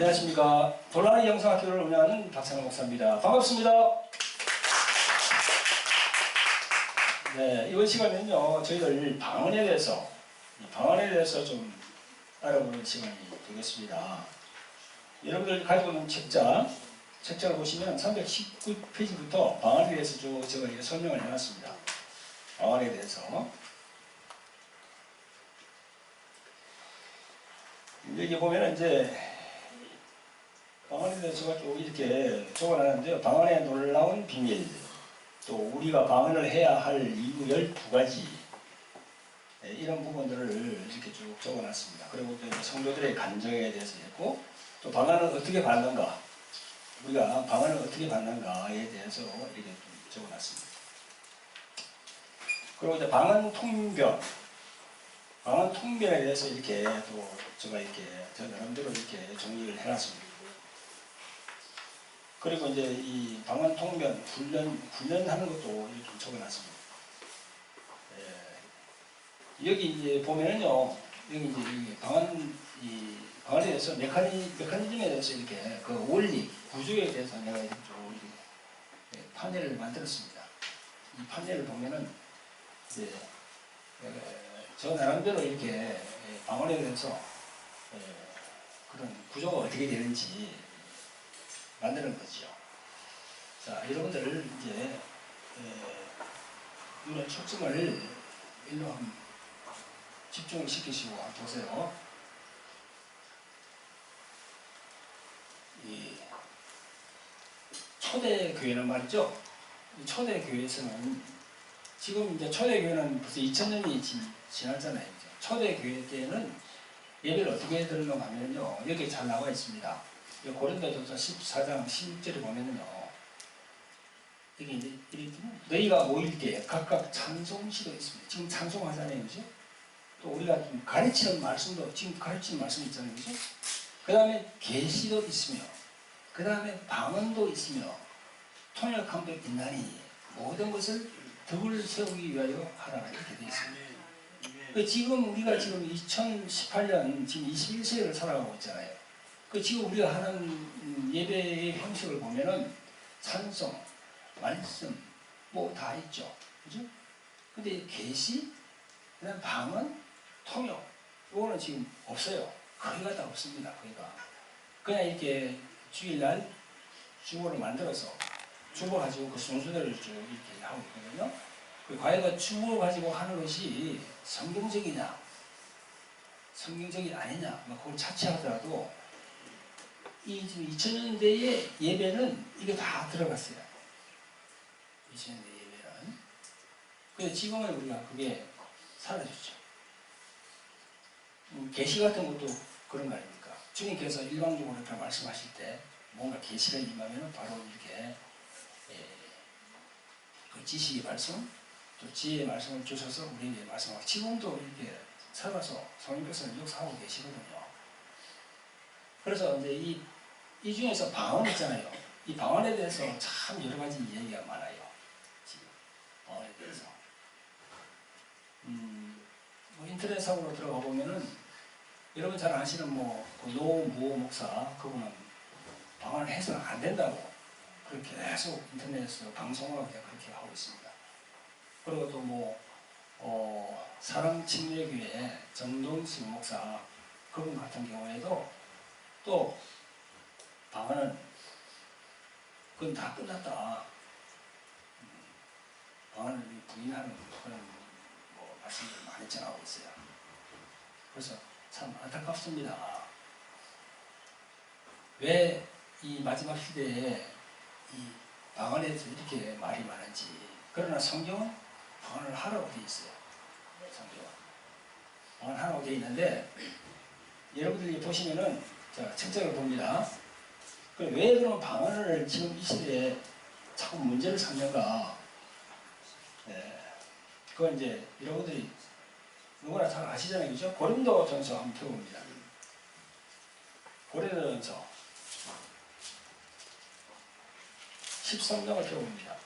안녕하십니까. 돌라리 영상학교를 운영하는 박찬호 목사입니다. 반갑습니다. 네, 이번 시간에는요, 저희들 방언에 대해서 좀 알아보는 시간이 되겠습니다. 여러분들 가지고 있는 책자를 보시면 319페이지부터 방언에 대해서 제가 이렇게 설명을 해놨습니다. 방언에 대해서. 여기 보면은 이제 방언에 대해서 제가 쭉 이렇게 적어놨는데요. 방언의 놀라운 비밀, 또 우리가 방언을 해야 할 이유 12가지, 이런 부분들을 이렇게 쭉 적어놨습니다. 그리고 또 성도들의 간증에 대해서 했고, 또 방언을 어떻게 받는가, 우리가 방언을 어떻게 받는가에 대해서 이렇게 좀 적어놨습니다. 그리고 이제 방언 통변에 대해서 이렇게 또 제가 이렇게 저 나름대로 이렇게 정리를 해놨습니다. 그리고 이제 이 방언 통변 훈련하는 것도 이렇게 적어놨습니다. 여기 이제 보면은요, 여기 이제 방언에 대해서 메커니즘에 대해서 이렇게 그 원리, 구조에 대해서 내가 이렇게 좀 이렇게 판넬을 만들었습니다. 이 판넬을 보면은 이제 저 나름대로 이렇게 방언에 대해서 그런 구조가 어떻게 되는지 만드는 거죠. 자, 여러분들 이제 눈의 초점을 일로 한번 집중을 시키시고 보세요. 이 초대교회는 말이죠. 이 초대교회에서는 지금 이제 초대교회는 벌써 2000년이 지났잖아요. 초대교회 때는 예배를 어떻게 드리는가 하면요, 여기 잘 나와 있습니다. 고린도전서 14장 16절에 보면은요, 여기 이제 이렇게 너희가 모일 때 각각 찬송시도 있습니다. 지금 찬송하잖아요, 그죠? 또 우리가 좀 가르치는 말씀도 지금 가르치는 말씀 있잖아요, 그죠? 그 다음에 계시도 있으며, 그 다음에 방언도 있으며, 통역함도 있나니 모든 것을 덕을 세우기 위하여 하라, 이렇게 되어 있습니다. 지금 우리가 지금 2018년 지금 21세기를 살아가고 있잖아요. 지금 우리가 하는 예배의 형식을 보면은 찬송, 말씀, 뭐 다 있죠. 그죠? 근데 계시, 그 다음 방언, 통역, 이거는 지금 없어요. 거의가 다 없습니다. 거의가. 그냥 이렇게 주일날 주보를 만들어서 주보 가지고 그 순서대로 쭉 이렇게 하고 있거든요. 과연 그 주보 가지고 하는 것이 성경적이냐, 성경적이 아니냐, 그걸 차치하더라도 이 지금 2000년대의 예배는 이게 다 들어갔어요. 2000년대 예배는. 근데 지금은 우리가 그게 사라졌죠. 계시 같은 것도 그런 거 아닙니까? 주님께서 일방적으로 이렇게 말씀하실 때 뭔가 계시가 임하면 바로 이렇게 그 지식의 말씀, 또 지혜의 말씀을 주셔서 우리에게 말씀하고, 지금도 이렇게 살아서 성령께서는 역사하고 계시거든요. 그래서 이제 이 중에서 방언 있잖아요. 이 방언에 대해서 참 여러 가지 이야기가 많아요. 지금 방언에 대해서. 뭐 인터넷상으로 들어가 보면은 여러분 잘 아시는 노무호 목사, 그분은 방언을 해서는 안 된다고 그렇게 계속 인터넷에서 방송을 그렇게 하고 있습니다. 그리고 또 사랑침례교회 정동식 목사, 그분 같은 경우에도 또 방언은 그건 다 끝났다. 방언을 부인하는 그런 말씀을 많이 전하고 있어요. 그래서 참 안타깝습니다. 왜 이 마지막 시대에 이 방언에 대해서 이렇게 말이 많은지. 그러나 성경은 방언을 하라고 되어 있어요. 성경은 방언을 하라고 되어 있는데, 여러분들이 보시면은 자, 책자를 봅니다. 왜 그럼 방언을 지금 이 시대에 자꾸 문제를 삼는가? 그건 이제 여러분들이 누구나 잘 아시잖아요, 그죠? 고린도전서 한번 펴봅니다. 고린도전서 13장을 펴봅니다.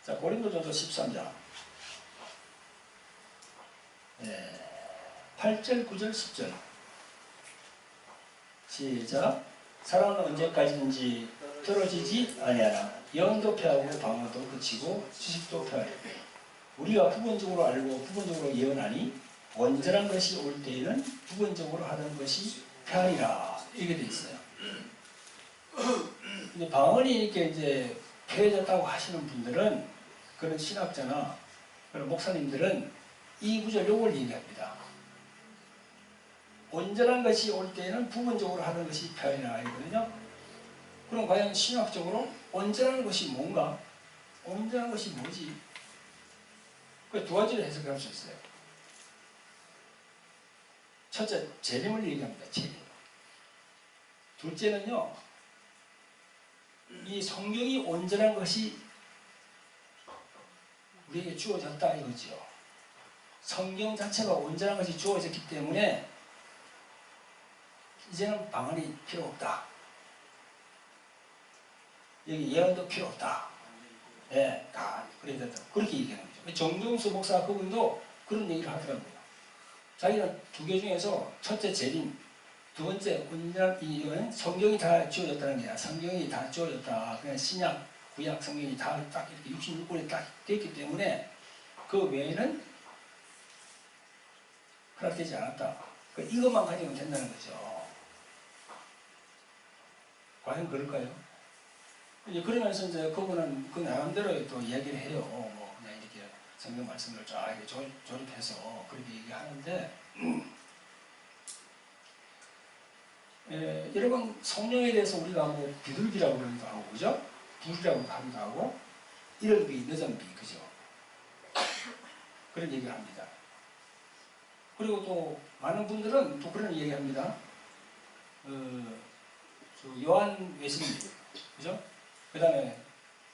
자, 고린도전서 13장 8절, 9절, 10절. 시작. 사랑은 언제까지든지 떨어지지 아니하나 예언도 패하고 방언도 그치고 지식도 패하리. 우리가 부분적으로 알고 부분적으로 예언하니 온전한 것이 올 때에는 부분적으로 하던 것이 패하리라. 이렇게 돼 있어요. 근데 방언이 이렇게 이제 패해졌다고 하시는 분들은, 그런 신학자나 그런 목사님들은 이 구절 요걸 얘기합니다. 온전한 것이 올 때에는 부분적으로 하던 것이 패하리라 이거든요. 그럼 과연 신학적으로 온전한 것이 뭔가? 온전한 것이 뭐지? 그 두 가지로 해석할 수 있어요. 첫째, 재림을 얘기합니다. 재림. 둘째는요, 이 성경이 온전한 것이 우리에게 주어졌다 이거죠. 성경 자체가 온전한 것이 주어졌기 때문에 이제는 방언이 필요 없다. 여기 예언도 필요 없다. 예, 다 그래야 된다. 그렇게 얘기하는 거죠. 정종수 목사 그분도 그런 얘기를 하더라고요. 자기는 두 개 중에서 첫째 재림, 두 번째 온전한 이유는 성경이 다 주어졌다는 게 아니라 성경이 다 주어졌다. 그냥 신약, 구약 성경이 다 딱 이렇게 66권에 딱 됐기 때문에 그 외에는 허락되지 않았다. 이것만 가지면 된다는 거죠. 과연 그럴까요? 이제 그러면서 이제 그분은 그 나름대로 또 이야기를 해요. 뭐 그냥 이렇게 성경 말씀을 쫙 이렇게 조립해서 그렇게 얘기하는데, 여러분 성령에 대해서 우리가 뭐 비둘기라고 그러기도 하고, 그죠? 불이라고 하기도 하고, 이런 비, 늦은 비, 그죠? 그런 얘기를 합니다. 그리고 또 많은 분들은 또 그런 얘기합니다. 요한 웨슬리, 그죠? 그 다음에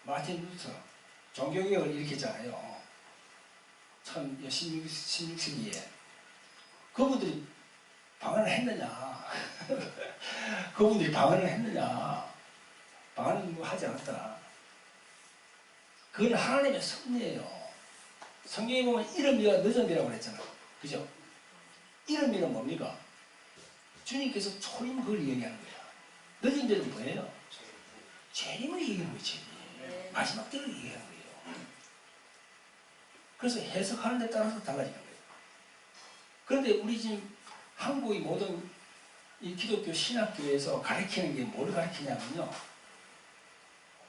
마틴 루터, 종교개혁을 일으켰잖아요. 16세기에. 그분들이 방언을 했느냐? 그분들이 방언을 했느냐? 방언은 뭐 하지 않았다. 그건 하나님의 섭리예요. 성경에 보면 이름비와 늦은비라고 그랬잖아. 그죠? 이름비는 뭡니까? 주님께서 초림 그걸 얘기하는 거야. 늦은비는 뭐예요? 재림을 얘기하는 거예요. 재림. 마지막 때를 얘기하는 거예요. 그래서 해석하는 데 따라서 달라지는 거예요. 그런데 우리 지금 한국의 모든 이 기독교 신학교에서 가르치는 게 뭘 가르치냐면요.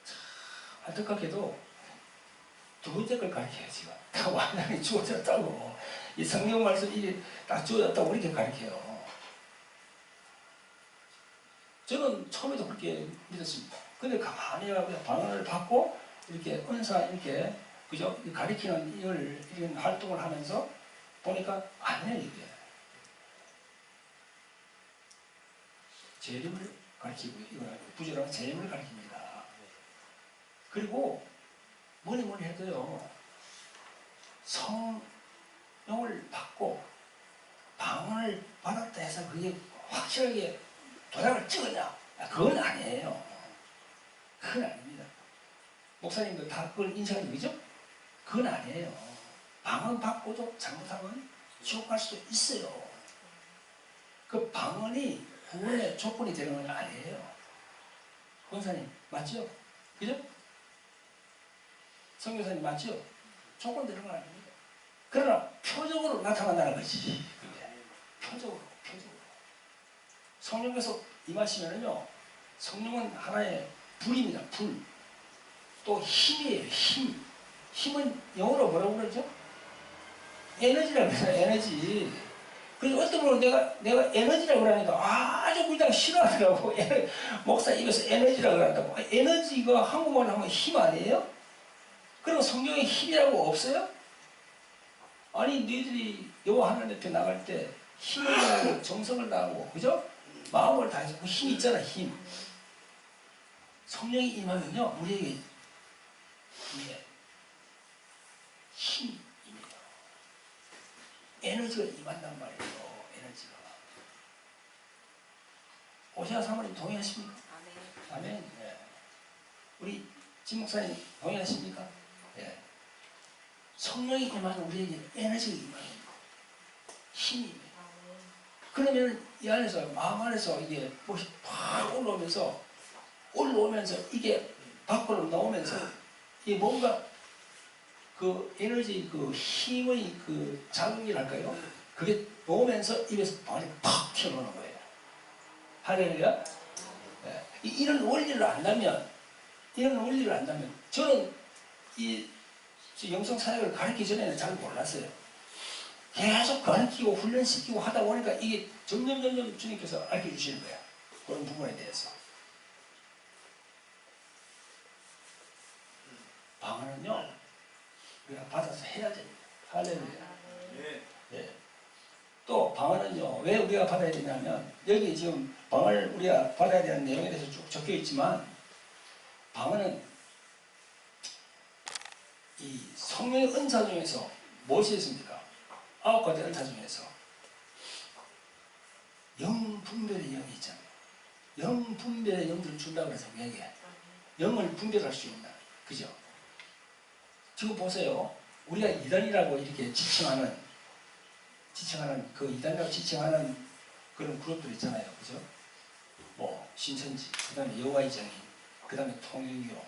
참 안타깝게도 두 번째 걸 가르쳐요. 지금 다 완전히 주어졌다고. 이 성경 말씀이 다 주어졌다고 이렇게 가르쳐요. 저는 처음에도 그렇게 믿었습니다. 근데 가만히 그냥 방언을 받고 이렇게 은사 이렇게 그죠? 가리키는 이런 활동을 하면서 보니까 아니에요 이게. 재림을 가리키고 이거 부지런한 재림을 가리킵니다. 그리고 뭐니 해도요. 성령을 받고 방언을 받았다 해서 그게 확실하게 도장을 찍었냐? 그건 아니에요. 그건 아닙니다. 목사님도 다 그걸 인정하는 거죠? 그건 아니에요. 방언 받고도 잘못하면 지옥 갈 수도 있어요. 그 방언이 구원의 조건이 되는 건 아니에요. 권사님 맞죠? 그죠? 성교사님 맞죠? 조건 되는 건 아닙니다. 그러나 표적으로 나타난다는 거지. 그게. 표적으로. 성령께서 임하시면은요, 성령은 하나의 불입니다. 불. 또 힘이에요. 힘. 힘은 영어로 뭐라고 그러죠? 에너지라고 그래요. 에너지. 그래서 어떤 분은 내가 에너지라고 그러니까 아주 그냥 싫어하더라고. 목사 입에서 에너지라고 그런다고. 에너지가 한국말로 하면 힘 아니에요? 그럼 성경에 힘이라고 없어요? 아니 너희들이 여호와 하나님 앞에 나갈 때 힘을 다하고 정성을 다하고 그죠? 마음을 다해서 그 힘이 있잖아. 힘. 성령이 임하면요 우리에게 힘입니다. 에너지가 임한단 말이에요. 에너지가. 오시아 사모님 동의하십니까? 아멘. 아멘. 네. 우리 진 목사님 동의하십니까? 네. 성령이 임하면 우리에게 에너지가 임합니다. 힘입니다. 그러면 이 안에서, 마음 안에서 이게 무엇이 팍 올라오면서 이게 밖으로 나오면서 이게 뭔가 그 에너지, 그 힘의 그 자극이랄까요? 그게 나오면서 입에서 방울이 팍 튀어나오는 거예요. 할렐루야? 네. 이런 원리를 안다면, 저는 이 영성 사역을 가르치기 전에는 잘 몰랐어요. 계속 가르치고 훈련시키고 하다 보니까 이게 점점 주님께서 알려주시는 거예요. 그런 부분에 대해서. 방언은요, 우리가 받아서 해야 됩니다. 할렐루야. 네. 또 방언은요, 왜 우리가 받아야 되냐면, 여기 지금 방언을 우리가 받아야 되는 내용에 대해서 쭉 적혀 있지만, 방언은 이 성령의 은사 중에서 무엇이 있습니까? 9가지 은사 중에서 영분별의 영이 있잖아요. 영분별의 영들을 준다고 해서 우리에게 영을 분별할 수 있나, 그죠? 지금 보세요. 우리가 이단이라고 이렇게 지칭하는 그 이단이라고 지칭하는 그런 그룹들 있잖아요. 그죠? 뭐 신천지, 그 다음에 여호와의 증인, 그 다음에 통일교,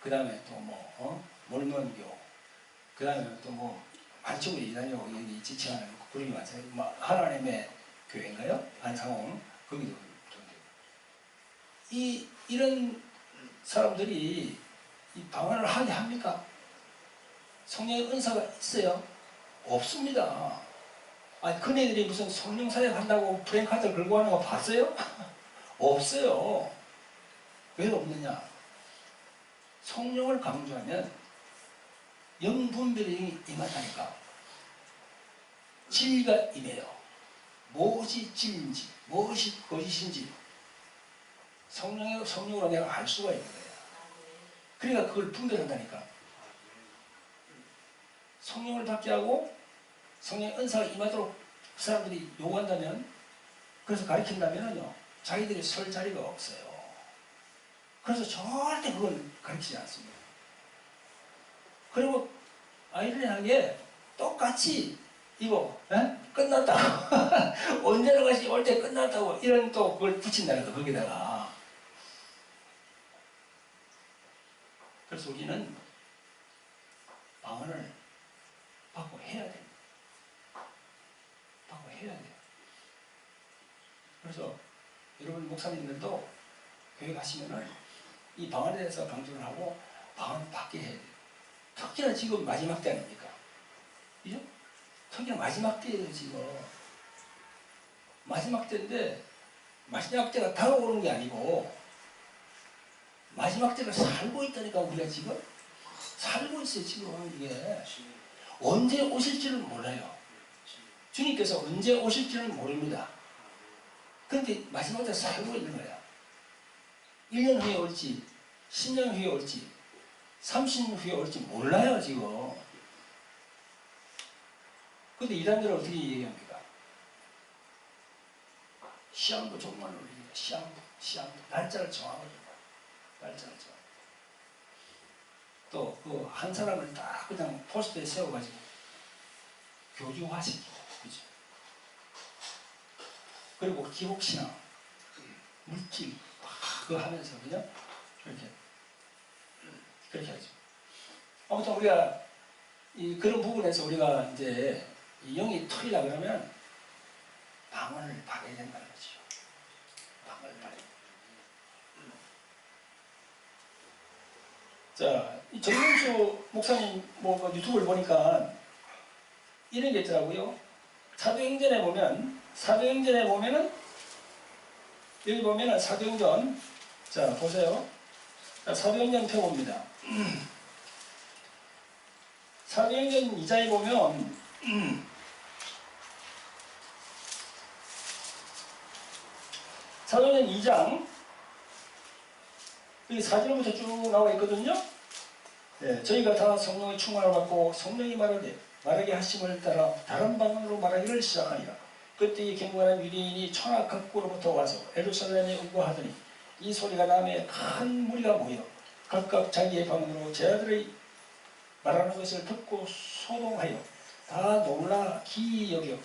그 다음에 또 뭐 몰몬교, 그 다음에 또 뭐 많죠. 이단이라고 여기 지칭하는 그룹이 많잖아요. 뭐 하나님의 교회인가요? 안상홍 거기도 이런 사람들이 이 방언을 하게 합니까? 성령의 은사가 있어요? 없습니다. 아니, 그네들이 무슨 성령 사역 한다고 프랭카드를 걸고 하는 거 봤어요? 없어요. 왜 없느냐? 성령을 강조하면 영분별의 영이 임하다니까. 진리가 임해요. 무엇이 진리인지, 무엇이 거짓인지 성령으로 내가 알 수가 있는 거예요. 그러니까 그걸 분별한다니까. 성령을 받게 하고 성령의 은사가 임하도록 그 사람들이 요구한다면, 그래서 가르친다면요, 자기들이 설 자리가 없어요. 그래서 절대 그걸 가르치지 않습니다. 그리고 아이러니하게 똑같이 이거 끝났다고 언제나 같이 올 때 끝났다고 이런 또 그걸 붙인다는 거, 거기다가. 그래서 우리는 방언을 받고 해야 됩니다. 받고 해야 돼요. 그래서 여러분 목사님들도 교회 가시면은 이 방언에 대해서 강조를 하고 방언을 받게 해야 돼요. 특히나 지금 마지막 때 아닙니까? 그죠? 특히나 마지막 때예요, 지금. 마지막 때인데, 마지막 때가 다가오는 게 아니고, 마지막 때를 살고 있다니까, 우리가 지금. 살고 있어요, 지금, 이게. 언제 오실지는 몰라요. 주님께서 언제 오실지는 모릅니다. 그런데 마지막 때 살고 있는 거야. 1년 후에 올지, 10년 후에 올지, 30년 후에 올지 몰라요, 지금. 근데 이단들은 어떻게 얘기합니까? 시한부 종만 올립니다. 시한부. 날짜를 정하거든요. 날짜를 정하. 또, 그, 한 사람을 딱 그냥 포스트에 세워가지고, 교주화시키고, 그죠? 그리고 기복신앙, 물질, 막 그거 하면서, 그죠? 그렇게 하죠. 아무튼 우리가, 그런 부분에서 우리가 이제, 영이 터이라 그러면, 방언을 받아야 된다는 거죠. 방언을 받아야 된다. 자, 이 정윤수 목사님 뭐 유튜브를 보니까 이런 게 있더라고요. 사도행전에 보면은 여기 보면은 사도행전, 자 보세요. 자, 사도행전 펴봅니다. 사도행전 2장에 보면 사도행전 2장 여기 4절부터 쭉 나와 있거든요. 네, 저희가 다 성령의 충만을 받고 성령이 말하게 하심을 따라 다른 방언으로 말하기를 시작하니라. 그때 이 경건한 유대인이 천하 각국으로부터 와서 예루살렘에 응거하더니 이 소리가 남에 큰 무리가 모여 각각 자기의 방언으로 제자들의 말하는 것을 듣고 소동하여 다 놀라 기이 여겨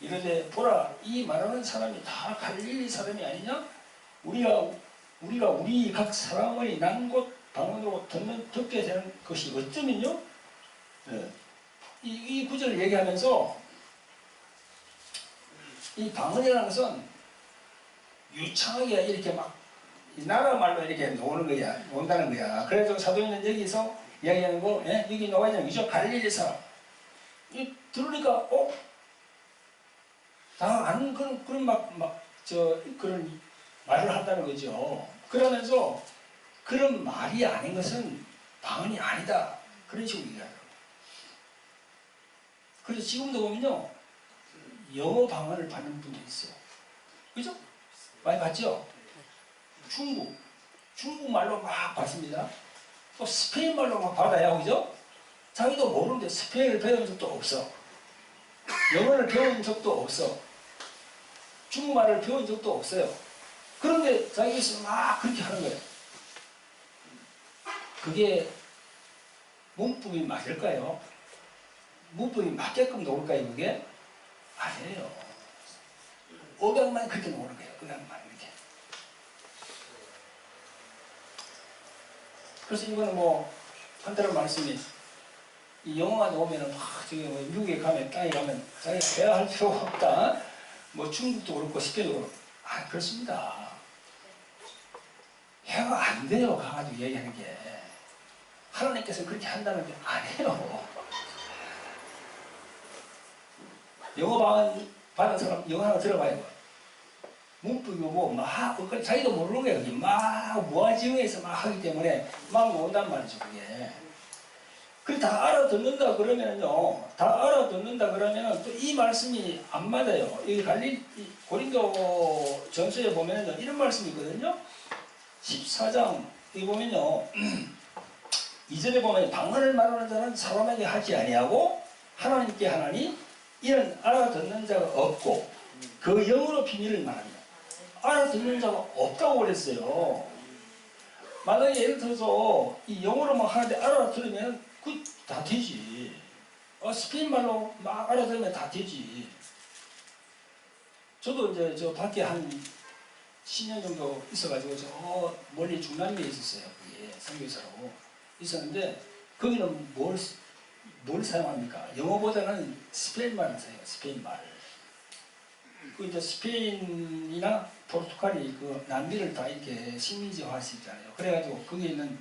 이런데 보라, 이 말하는 사람이 다 갈릴리 사람이 아니냐? 우리가 우리 각 사람의 난 곳 방언으로 듣게 되는 것이 어쩌면요? 예. 이 구절을 얘기하면서 이 방언이라는 것은 유창하게 이렇게 막 나라 말로 이렇게 논다는 거야. 그래서 사도행전 여기서 이야기하는 거, 예? 여기 나와 있는 거죠. 갈릴리 사람. 이 들으니까 다 아는 그런 그런 말을 한다는 거죠. 그러면서 그런 말이 아닌 것은 방언이 아니다. 그런 식으로 얘기하더라고요. 그래서 지금도 보면요, 영어 방언을 받는 분도 있어요. 그죠? 많이 봤죠? 중국 말로 막 받습니다. 또 스페인 말로 막 받아요. 그죠? 자기도 모르는데 스페인을 배운 적도 없어. 영어를 배운 적도 없어. 중국말을 배운 적도 없어요. 그런데 자기가 막 그렇게 하는 거예요. 그게 문법이 맞을까요? 문법이 맞게끔 나올까요, 그게? 아니에요. 억양만 그렇게 나오는 거예요. 억양만 이렇게. 그래서 이거는 뭐, 한다는 말씀이, 이 영어가 나오면은, 저기 뭐 미국에 가면, 땅에 가면, 자기가 배워야 할 필요가 없다. 뭐 중국도 그렇고, 스페인도 그렇고. 그렇습니다. 해가 안 돼요. 가가지고 얘기하는 게. 하나님께서 그렇게 한다는 게 아니에요. 영어 받은 사람 영어 하나 들어봐요. 문법이 막 자기도 모르는 거예요. 막 무아지경에서 막 하기 때문에 막 나온단 말이죠. 그게. 그걸 다 알아듣는다 그러면은요. 다 알아듣는다 그러면은 또 이 말씀이 안 맞아요. 이 고린도 전서에 보면은요. 이런 말씀이 있거든요. 14장 여기 보면요. 이전에 보면 방언을 말하는 자는 사람에게 하지 아니하고 하나님께 하나니 이는 알아듣는 자가 없고 그 영으로 비밀을 말합니다. 알아듣는 자가 없다고 그랬어요. 만약에 예를 들어서 이 영어로만 하는데 알아들으면 그 다 되지. 스페인 말로 막 알아들으면 다 되지. 저도 이제 저 밖에 한 10년 정도 있어가지고 저 멀리 중남미에 있었어요. 그게 선교사로 있었는데 거기는 뭘 사용합니까? 영어보다는 스페인말을 사용해요. 스페인말. 그 이제 스페인이나 포르투갈이 그 남미를 다 이렇게 식민지화 할 수 있잖아요. 그래가지고 거기에 있는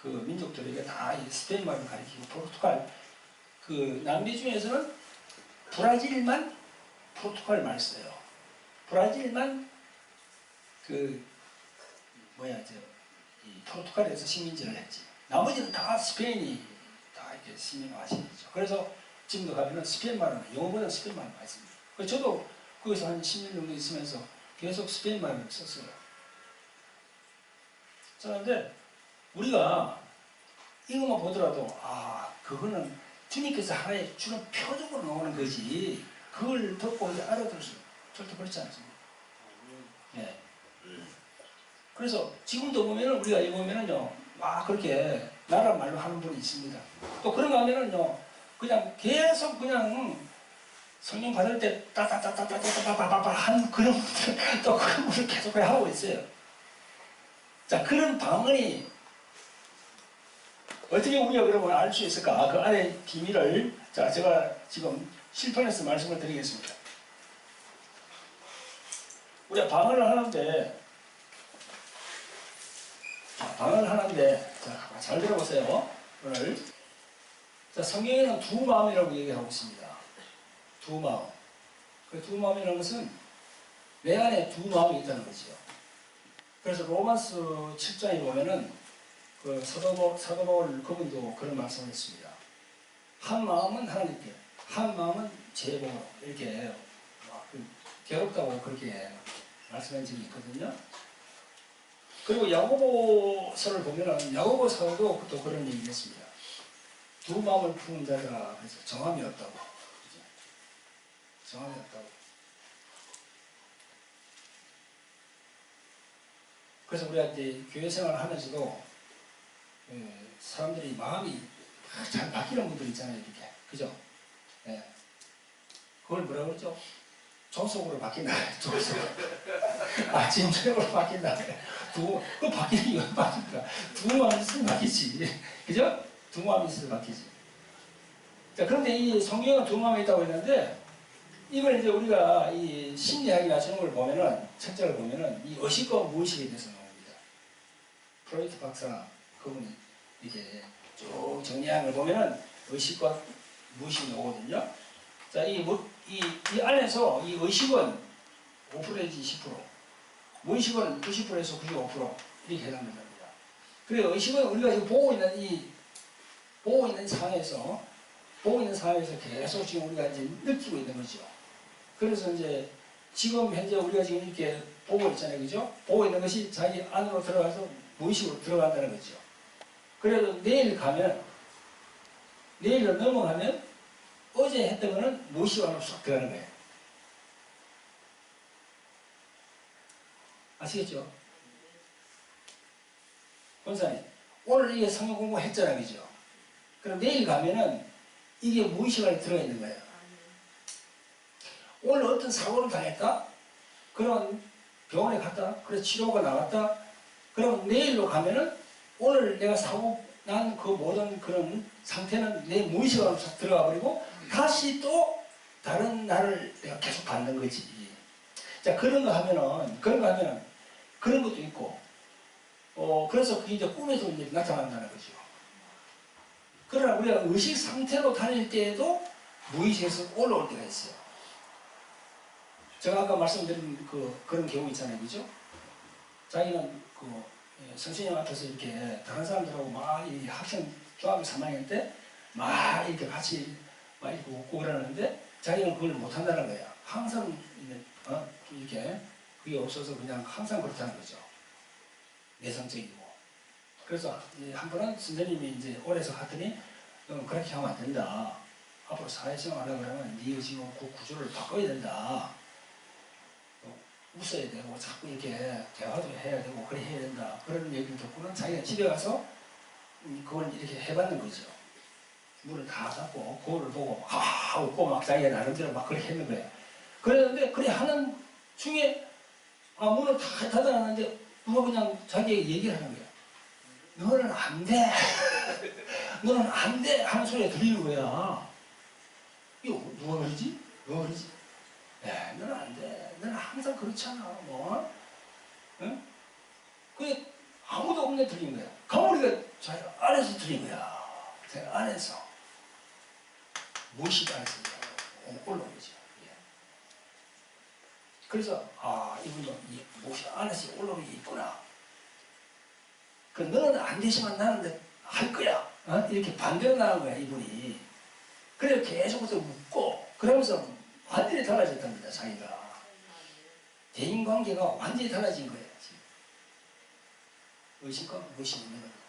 그 민족들에게 다 스페인말을 가르치고 포르투갈 그 남미 중에서는 브라질만 포르투갈 말 써요. 브라질만 이 포르투갈에서 식민지를 했지. 나머지는 다 스페인이 다 이렇게 식민화하시죠. 그래서 지금도 가면은 스페인말은 영어보다 스페인말을 많이 씁니다. 저도 거기서 한 10년 정도 있으면서 계속 스페인말을 썼어요. 그런데 우리가 이것만 보더라도 그거는 주님께서 하나의 주는 표적으로 나오는 거지 그걸 듣고 이제 알아들을 수 절대 그렇지 않습니다. 예. 그래서 지금도 보면은 우리가 여기 보면은요 그렇게 나라 말로 하는 분이 있습니다. 또 그런가 하면은요 그냥 계속 그냥 성령 받을 때 따따따따따따따따따 한 그런 분들 또 그런 분을 계속 하고 있어요. 자, 그런 방언이 어떻게 우리가 그러면 알 수 있을까? 그 안에 비밀을 제가 지금 실판에서 말씀을 드리겠습니다. 우리가 방언을 하는데 잘 들어보세요. 오늘 성경에는 두 마음이라고 얘기하고 있습니다. 두 마음. 그 두 마음이라는 것은 내 안에 두 마음이 있다는 거죠. 그래서 로마서 7장에 보면은 그 사도 바울 그분도 그런 말씀을 했습니다. 한 마음은 하나님께, 한 마음은 제 몸으로 이렇게 괴롭다고 그렇게 말씀한 적이 있거든요. 그리고 야고보서를 보면은 야고보 사도도 또 그런 얘기를 했습니다. 두 마음을 푸는 자가 그래서 정함이 없다고. 정함이 없다고. 그래서 우리가 이제 교회 생활을 하면서도 사람들이 마음이 잘 바뀌는 분들 있잖아요, 이렇게. 그죠? 예. 그걸 뭐라 그러죠? 조속으로 바뀐다. 조속. 아침 저녁으로 바뀐다. 그 바뀌는 이유가 바뀌니까 두 마음이 있으면 바뀌지. 그죠? 두 마음이 있으면 바뀌지. 자, 그런데 이 성경은 두 마음이 있다고 했는데, 이걸 이제 우리가 이 심리학이 나서는 걸 보면은, 책자를 보면은, 이 의식과 무의식에 대해서 나옵니다. 프로이트 박사, 그분이 이렇게 쭉 정리한 걸 보면은, 의식과 무의식이 나오거든요. 자, 이 안에서 이 의식은 5% 내지 10%, 무의식은 90%에서 95% 이렇게 해당된답니다. 그리고 의식은 우리가 지금 보고 있는 상황에서 계속 지금 우리가 이제 느끼고 있는 거죠. 그래서 이제 지금 현재 우리가 지금 이렇게 보고 있잖아요. 그죠? 보고 있는 것이 자기 안으로 들어가서 무의식으로 들어간다는 거죠. 그래도 내일로 넘어가면 어제 했던 거는 무의식 안으로 쏙 들어가는 거예요. 아시겠죠? 권사님, 오늘 이게 성경 공부했잖아요. 그죠? 그럼 내일 가면은 이게 무의식 안에 들어가 있는 거예요. 오늘 어떤 사고를 당했다? 그러면 병원에 갔다? 그래서 치료가 나왔다? 그럼 내일로 가면은 오늘 내가 사고 난 그 모든 그런 상태는 내 무의식 안으로 들어가 버리고 다시 또 다른 날을 내가 계속 받는 거지. 자, 그런 거 하면은 그런 것도 있고, 그래서 그게 이제 꿈에도 이제 나타난다는 거죠. 그러나 우리가 의식 상태로 다닐 때에도 무의식에서 올라올 때가 있어요. 제가 아까 말씀드린 그런 경우 있잖아요. 그죠? 자기는 선생님 앞에서 이렇게 다른 사람들하고 막 이 학생 중학교 3학년 때 막 이렇게 같이 막 이렇게 웃고 그러는데 자기는 그걸 못한다는 거야. 항상 이렇게 그게 없어서 그냥 항상 그렇다는 거죠. 내성적이고. 그래서 한 번은 선생님이 이제 오래서 갔더니 그렇게 하면 안 된다. 앞으로 사회생활 하려고 그러면 네 지금 그 구조를 바꿔야 된다. 웃어야 되고 자꾸 이렇게 대화도 해야 되고 그래 해야 된다. 그런 얘기를 듣고는 자기가 집에 가서 그걸 이렇게 해봤는 거죠. 문을 다 닫고 거울을 보고 하 웃고 막 자기가 나름대로 막 그렇게 했는 거예요. 그랬는데 그래 하는 중에 문을 다 닫아놨는데 누가 그냥 자기에게 얘기를 하는 거야. 너는 안 돼. 너는 안 돼. 하는 소리가 들리는 거야. 이거 누가 그러지? 누가 그러지? 네, 너는 안 돼. 너는 항상 그렇잖아. 뭐. 응? 그게 아무도 없는 데 들린 거야. 가오리가 자기 안에서 들린 거야. 자기 안에서. 무의식 안에서 올라온 거죠. 예. 그래서, 이분도 이 무의식 안에서 올라오는 게 있구나. 그 너는 안 되지만 나는 할 거야. 이렇게 반대로 나간 거야, 이분이. 그래서 계속해서 웃고, 그러면서 완전히 달라졌답니다, 자기가. 대인관계가 완전히 달라진 거예요, 지금. 의식과 무의식이 있는 겁니다.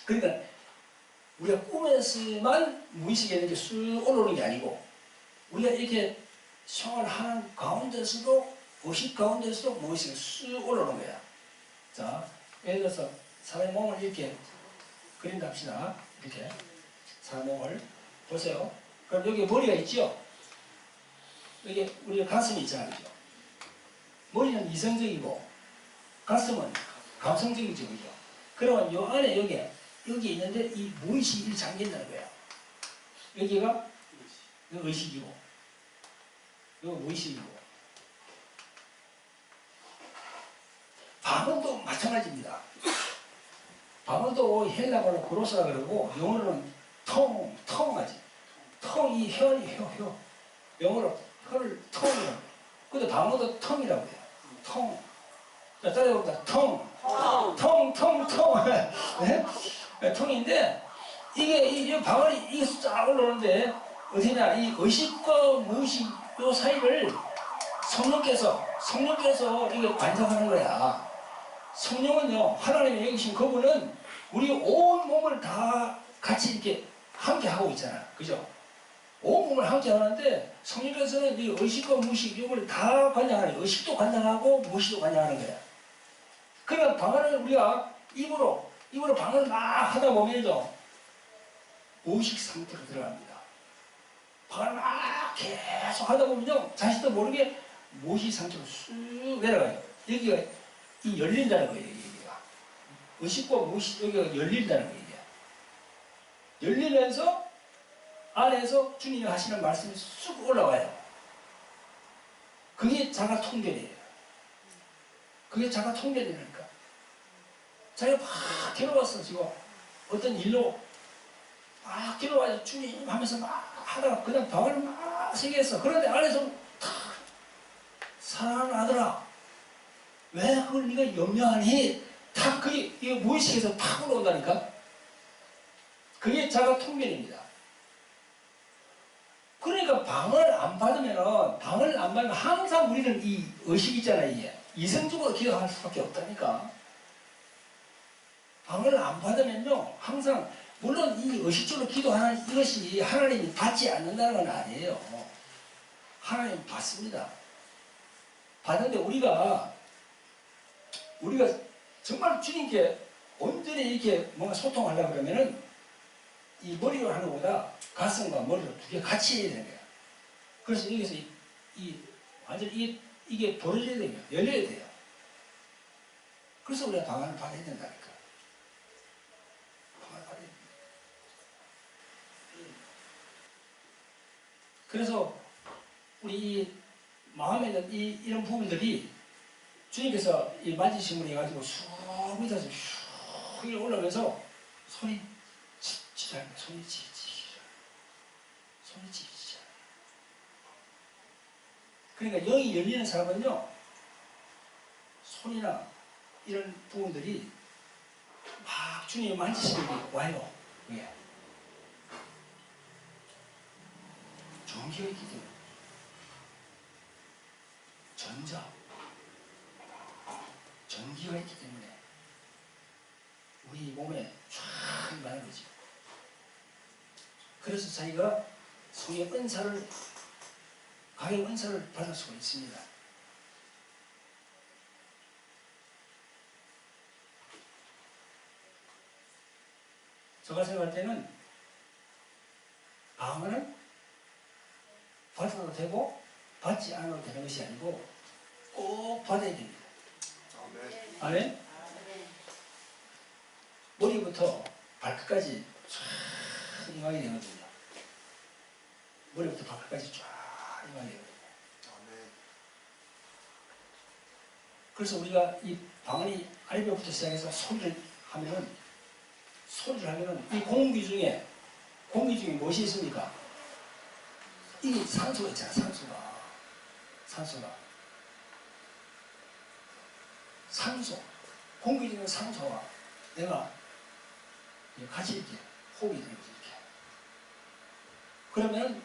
그러니까, 우리가 꿈에서만 무의식이 이렇게 쑥 올라오는 게 아니고, 우리가 이렇게 생활하는 가운데서도, 의식 가운데서도 무의식이 쑥 올라오는 거야. 자, 예를 들어서, 사람의 몸을 이렇게 그린다 합시다. 이렇게. 사람의 몸을. 보세요. 그럼 여기 머리가 있죠? 여기 우리가 가슴이 있잖아요. 그죠? 머리는 이성적이고, 가슴은 감성적이죠. 그죠? 그러면 요 안에 여기 있는데 이 무의식이 잠긴다는 거야. 여기가 의식이고, 이거 무의식이고. 밤은 또 마찬가지입니다. 밤은 또 헬라어로 그로스라 그러고, 영어로는 통하지. 이 혀이 혀. 영어로 혀를 텅이라고 해요. 근데 방어도 텅이라고 해요. 텅. 자, 따라해봅니다. 텅. 네? 통인데, 이 방언이 이게 쫙 올라오는데, 어디냐, 이 의식과 무의식 요 사이를 성령께서 이게 관장하는 거야. 성령은요, 하나님이 여기신 그분은 우리 온 몸을 다 같이 이렇게 함께 하고 있잖아. 그죠? 온몸을 함께 하는데 성령께서는 이 의식과 무의식 이걸 다 관장하는, 의식도 관장하고 무의식도 관장하는 거야. 그러면 방언을 우리가 입으로 방언을 막 하다 보면요 무의식 상태로 들어갑니다. 방을 막 계속 하다 보면요, 자신도 모르게 못이 상처로 쑥 내려가요. 여기가 이 열린다는 거예요. 여기가 의식과 못이 여기가 열린다는 거예요. 열리면서 안에서 주님이 하시는 말씀이 쑥 올라와요. 그게 자가 통결이에요. 그게 자가 통결이라니까. 자기가 막 괴로웠어. 지금 어떤 일로 막 괴로워서 주님 하면서 막 하다가 그냥 방을 막 세겠어. 그런데 안에서 탁 사랑하는 아들아, 왜 그걸 네가 염려하니? 탁 그게 이거 무의식에서 탁 올라온다니까. 그게 자가 통변입니다. 그러니까 방을 안 받으면 항상 우리는 이 의식 있잖아요. 이게 이성적으로 기도할 수밖에 없다니까. 방을 안 받으면요, 항상 물론 이 의식적으로 기도하는 이것이 하나님이 받지 않는다는 건 아니에요. 하나님 받습니다. 받는데 우리가 정말 주님께 온전히 이렇게 뭔가 소통하려고 그러면은 이 머리로 하는 것보다 가슴과 머리로 두 개 같이 해야 되는 거야. 그래서 여기서 완전히 이게 벌어져야 돼요. 열려야 돼요. 그래서 우리가 방안을 받아야 된다니까. 방안을 받아야 됩니다. 그래서 우리 이 마음에 있는 이런 부분들이 주님께서 이 만지심을 해가지고 쑥 밑에서 쑥 올라오면서 손이 지지하는 거야. 손이 지지자. 그러니까 영이 열리는 사람은요, 손이나 이런 부분들이 막 주님의 만지심이 와요. 왜? 전기가 있기 때문에. 전기가 있기 때문에 우리 몸에 쫙 임하는 거지. 그래서 자기가 성의 은사를, 강의 은사를 받을 수가 있습니다. 제가 생각할 때는 방언은 받아도 되고 받지 않아도 되는 것이 아니고 꼭 받아야 됩니다. 아멘? 머리부터 발끝까지 쫙 임하게 되거든요. 머리부터 발끝까지 쫙 임하게 되거든요. 그래서 우리가 이 방언이 알배부터 시작해서 소리를 하면은 이 공기 중에 무엇이 있습니까? 이 산소가 있잖아. 산소. 공기 중에 산소와 내가 같이 이렇게 호흡이 되는 거지. 이렇게. 그러면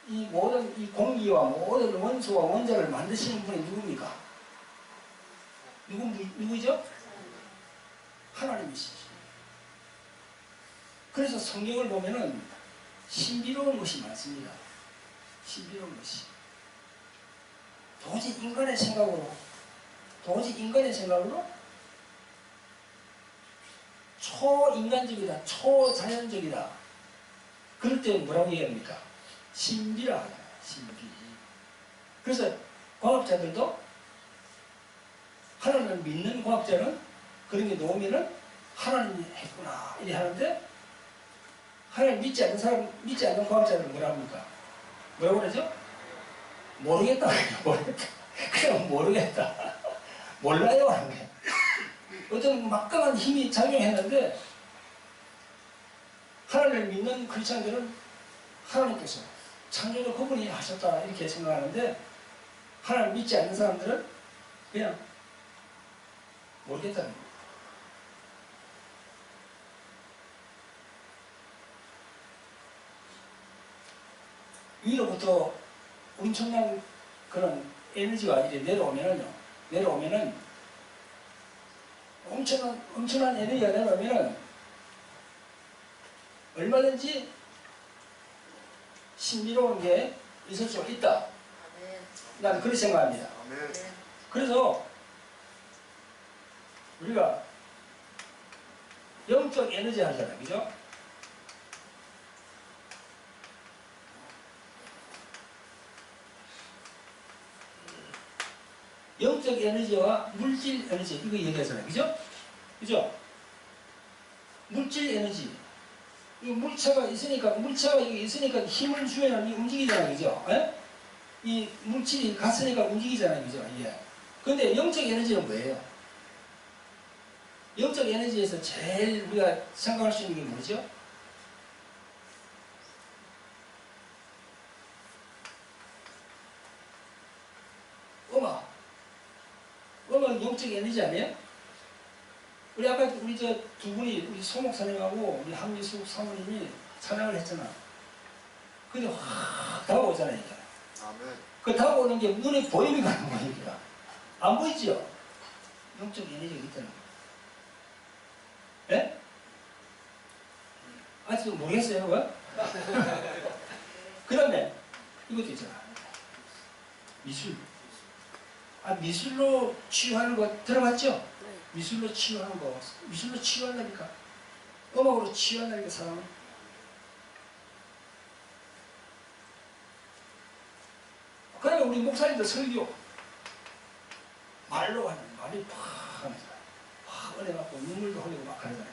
이 모든 이 공기와 모든 원소와 원자를 만드시는 분이 누굽니까? 누구죠? 하나님이시죠. 그래서 성경을 보면은 신비로운 것이 많습니다. 신비로운 것이. 도저히 인간의 생각으로 초인간적이다, 초자연적이다. 그럴 때 뭐라고 얘기합니까? 신비라 하잖아요. 신비. 그래서 과학자들도 하나님을 믿는 과학자는 그런 게 나오면은 하나님이 했구나 이렇게 하는데, 하나님 믿지 않는 과학자들은 뭐라 합니까? 뭐라고 그러죠? 모르겠다. 그냥 모르겠다. 몰라요 하는 게. 어떤 막강한 힘이 작용했는데, 하나님을 믿는 크리스찬들은 하나님께서 창조를 그분이 하셨다 이렇게 생각하는데, 하나님 믿지 않는 사람들은 그냥 모르겠다는 거예요. 위로부터 엄청난 그런 에너지가 이제 내려오면은 엄청난 에너지가 내려오면은 얼마든지 신비로운 게 있을 수 있다. 나는 그렇게 생각합니다. 그래서 우리가 영적 에너지 하잖아요. 그죠? 영적 에너지와 물질 에너지 이거 얘기하잖아요. 그죠? 그죠? 물질 에너지. 이 물체가 있으니까 여기 있으니까 힘을 주면 움직이잖아요. 그죠? 에? 이 물질이 갔으니까 움직이잖아요. 그죠? 예. 근데 영적 에너지는 뭐예요? 영적 에너지에서 제일 우리가 생각할 수 있는 게 뭐죠? 음악 영적 에너지 아니에요? 우리 아까 우리 저 두 분이 우리 소 목사님하고 우리 한미숙 사모님이 찬양을 했잖아. 근데 확 다가오잖아요. 이게. 아멘. 그 다가오는 게 눈에 보이는 안 보입니다. 안 보이죠? 영적 에너지가 있다는 거예요. 예? 아직도 모르겠어요. 왜? 그 다음에 이것도 있잖아. 미술. 미술로 치유하는 거 들어봤죠? 미술로 치유하는 거. 미술로 치유한다니까. 음악으로 치유한다니까, 사람은. 그 다음에 우리 목사님들 설교. 말로 하는, 말이 팍 하면서. 팍 은혜 받고 눈물도 흘리고 막 하잖아요.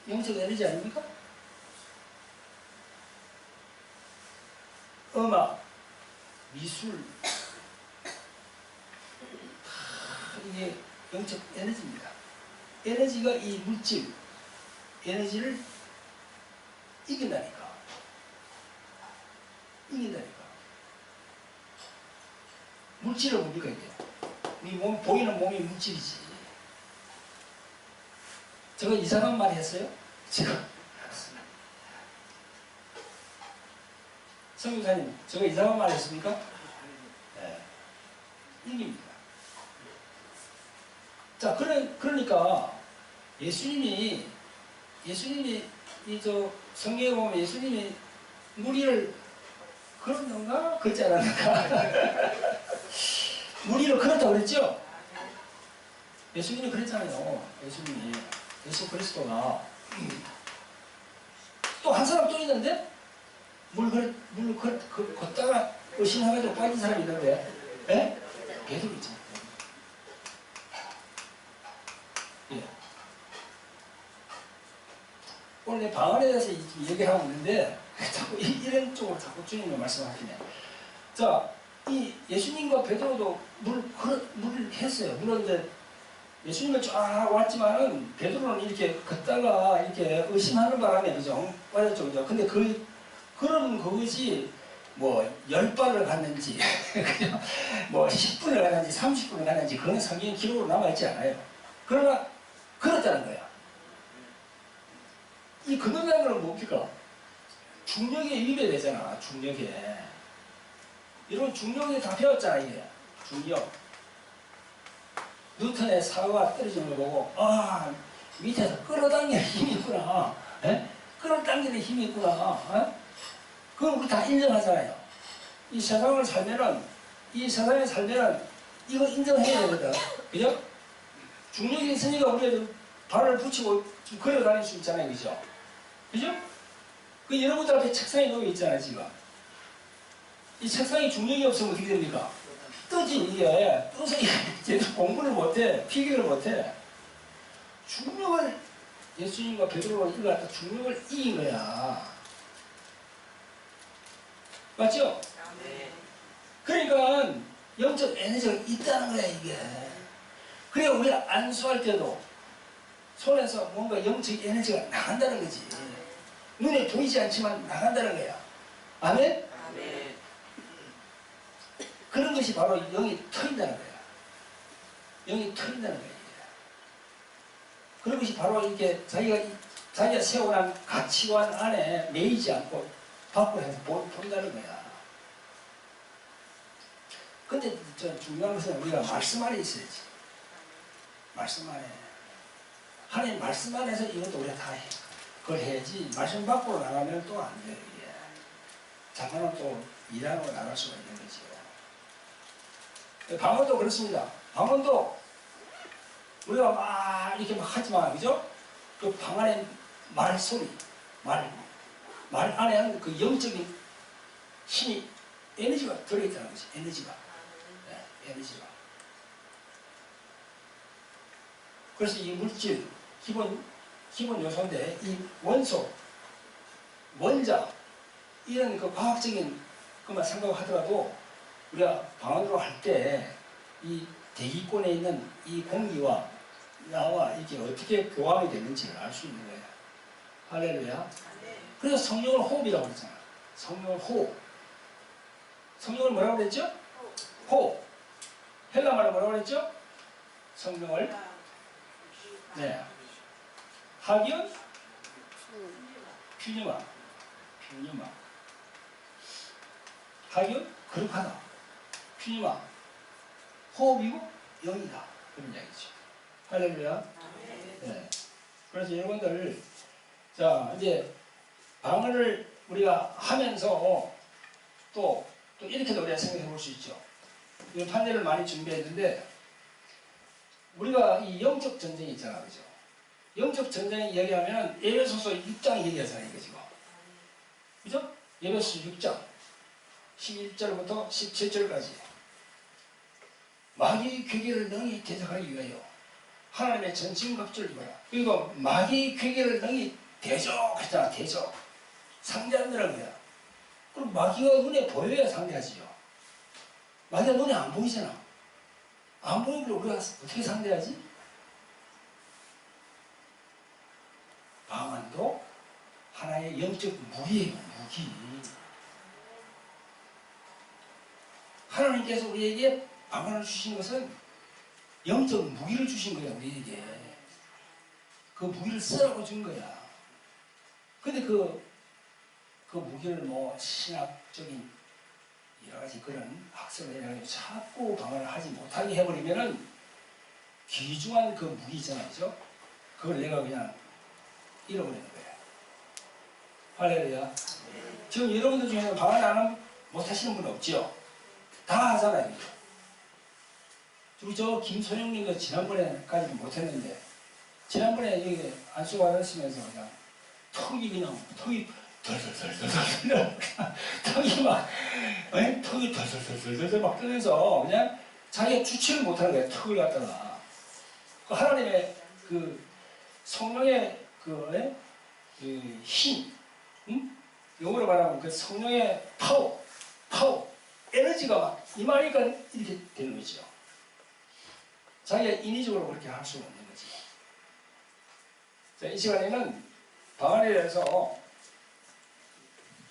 영적 에너지 아닙니까? 음악, 미술, 이게 영적 에너지입니다. 에너지가 이 물질, 에너지를 이긴다니까. 물질은 뭡니까, 이게? 우리 몸, 보이는 몸이 물질이지. 제가 이상한 말 했어요? 지금. 성교사님, 제가 이상한 말 했습니까? 네. 이깁니다. 자, 그러니까 예수님이 성경에 보면 예수님이 무리를 걸었는가? 걷지 않았는가? 무리를 걸었다고 그랬죠? 예수님이 그랬잖아요. 예수 그리스도가 또 한 사람 또 있는데 물 걷다가 의심해가지고 빠진 사람이 있는데, 예? 베드로 있죠. 예. 오늘 내 방언에 대해서 얘기를 하고 있는데 자꾸 이런 쪽으로 자꾸 주님이 말씀하시네. 자, 이 예수님과 베드로도 물을 했어요. 물론 이제 예수님은 쫙 왔지만은 베드로는 이렇게 걷다가 이렇게 의심하는 바람에 그죠? 빠졌죠, 그죠? 근데 그런 그것이 뭐 10발을 갔는지 뭐 10분을 갔는지 30분을 갔는지 그건 성경 기록으로 남아있지 않아요. 그러나 그렇다는 거야. 이 걷는다는 건 뭡니까? 중력에 유입이 되잖아. 중력에. 이런 중력에 다 배웠잖아. 이게 중력. 뉴턴의 사과가 떨어지는 거 보고 밑에서 끌어당기는 힘이 있구나. 에? 끌어당기는 힘이 있구나. 그건 우리 다 인정하잖아요. 이 세상에 살면은 이거 인정해야 되거든. 그죠? 중력이 있으니까 우리가 발을 붙이고 좀 걸어 다닐 수 있잖아요. 그죠? 그죠? 그 여러분들 앞에 책상이 놓여 있잖아요. 지금. 이 책상에 중력이 없으면 어떻게 됩니까? 뜨지. 이게 떠서 제대로 공부를 못해. 필기를 못해. 중력을 예수님과 베드로가 이거 갖다 중력을 이긴 거야. 맞죠? 네. 그러니까 영적 에너지가 있다는 거야 이게. 그래 우리가 안수할 때도 손에서 뭔가 영적 에너지가 나간다는 거지. 눈에 보이지 않지만 나간다는 거야. 아멘? 아멘. 그런 것이 바로 영이 터인다는 거야. 영이 터인다는 거야. 그런 것이 바로 이렇게 자기가 세워놓은 가치관 안에 매이지 않고 밖으로 해서 본다는 거야. 근데 중요한 것은 우리가 말씀 안에 있어야지. 말씀 안에. 하나님 말씀 안에서 이것도 우리가 다 해. 그걸 해야지. 말씀 밖으로 나가면 또 안 돼요. 이게. 잠깐은 또 일하고 나갈 수가 있는 거지요. 방언도 그렇습니다. 방언도 우리가 막 이렇게 막 하지만, 그죠? 그 방 안에 말소리, 말 안에 그 영적인 힘이, 에너지가 들어있다는 거지, 에너지가. 네, 에너지가. 그래서 이 물질 기본 요소인데 이 원소, 원자 이런 그 과학적인 것만 생각하더라도 우리가 방언으로 할 때 이 대기권에 있는 이 공기와 나와 이게 어떻게 교감이 되는지를 알 수 있는 거예요. 할렐루야. 그래서 성령을 호흡이라고 그랬잖아. 성령을 호흡. 성령을 뭐라고 그랬죠? 호흡. 헬라말로 뭐라고 그랬죠? 성령을 네. 하기은 퓨뉴마. 하기은 거룩하다. 퓨뉴마. 호흡이고 영이다. 그런 이야기죠. 할렐루야. 네. 그래서 여러분들 자 이제 방언을 우리가 하면서 또 이렇게도 우리가 생각해 볼 수 있죠. 이 판례를 많이 준비했는데 우리가 이 영적 전쟁이 있잖아, 그죠? 영적 전쟁 이야기하면 에베소서 6장 얘기하잖아요, 이거 지금. 그죠? 에베소서 6장 11절부터 17절까지 마귀의 괴계를 능히 대적하기 위하여 하나님의 전신갑주를 입어라. 그리고 마귀의 괴계를 능히 대적했잖아, 대적. 상대한다는 거야. 그럼 마귀가 눈에 보여야 상대하지요. 마귀가 눈에 안 보이잖아. 안 보이는데 우리가 어떻게 상대하지? 방언도 하나의 영적 무기예요, 무기. 하나님께서 우리에게 방언을 주신 것은 영적 무기를 주신 거야, 우리에게. 그 무기를 쓰라고 준 거야. 근데 그 무기를 뭐 신학적인 여러 가지 그런 학설을 해가지고 자꾸 방언을 하지 못하게 해버리면은 귀중한 그 무기 있잖아요, 그죠? 그걸 내가 그냥 잃어버리는 거예요. 할렐루야. 지금 여러분들 중에는 방언 안 못하시는 분 없지요? 다 하잖아요. 그리고 저 김소영님도 지난번에까지 못했는데 지난번에 여기 안수 받으시면서 그냥 턱이 덜덜덜덜덜 턱이 막 턱이 덜덜덜덜 막 뜨면서 그냥 자기가 주체를 못하는 거야. 턱을 갖다가 그 하나님의 그 성령의 그 힘, 영어로 말하면 그 성령의 파워 에너지가 막 임하니까 이렇게 되는 거죠. 자기가 인위적으로 그렇게 할 수가 없는 거지. 자, 이 시간에는 방언에 대해서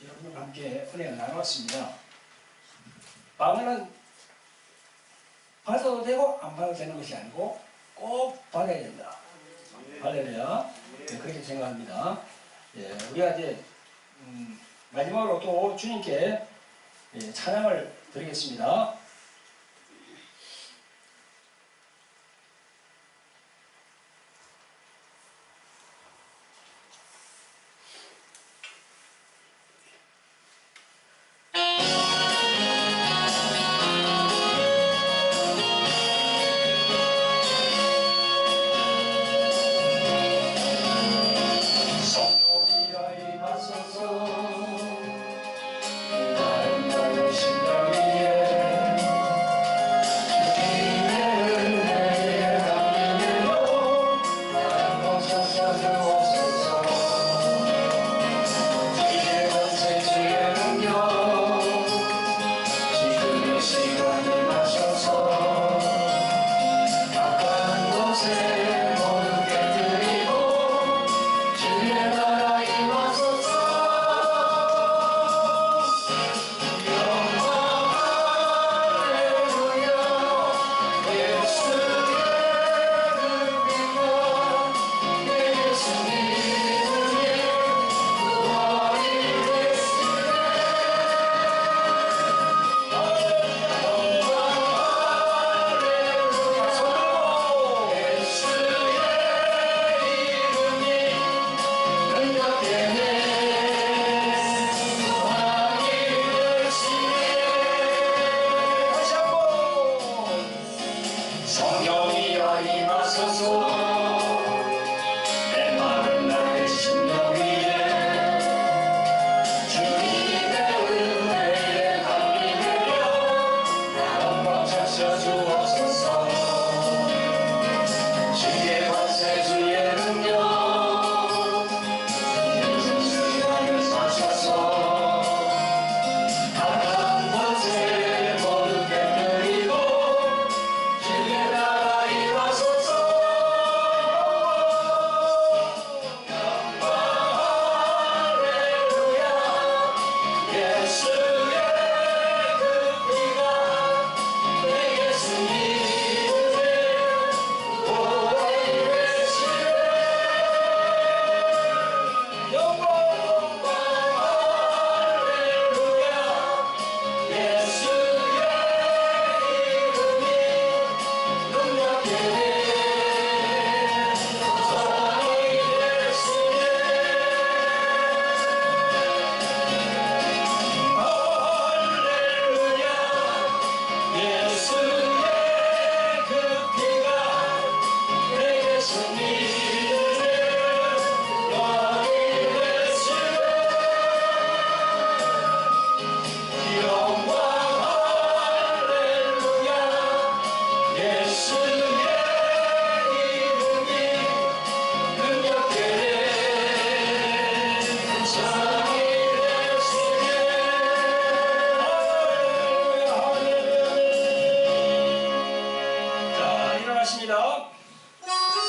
여러분과 함께 은혜를 나누었습니다. 방언은 받아도 되고 안 받아도 되는 것이 아니고 꼭 받아야 된다. 할렐루야. 네, 그렇게 생각합니다. 예, 우리가 이제 마지막으로 또 주님께 찬양을 드리겠습니다. 심령 위에 자.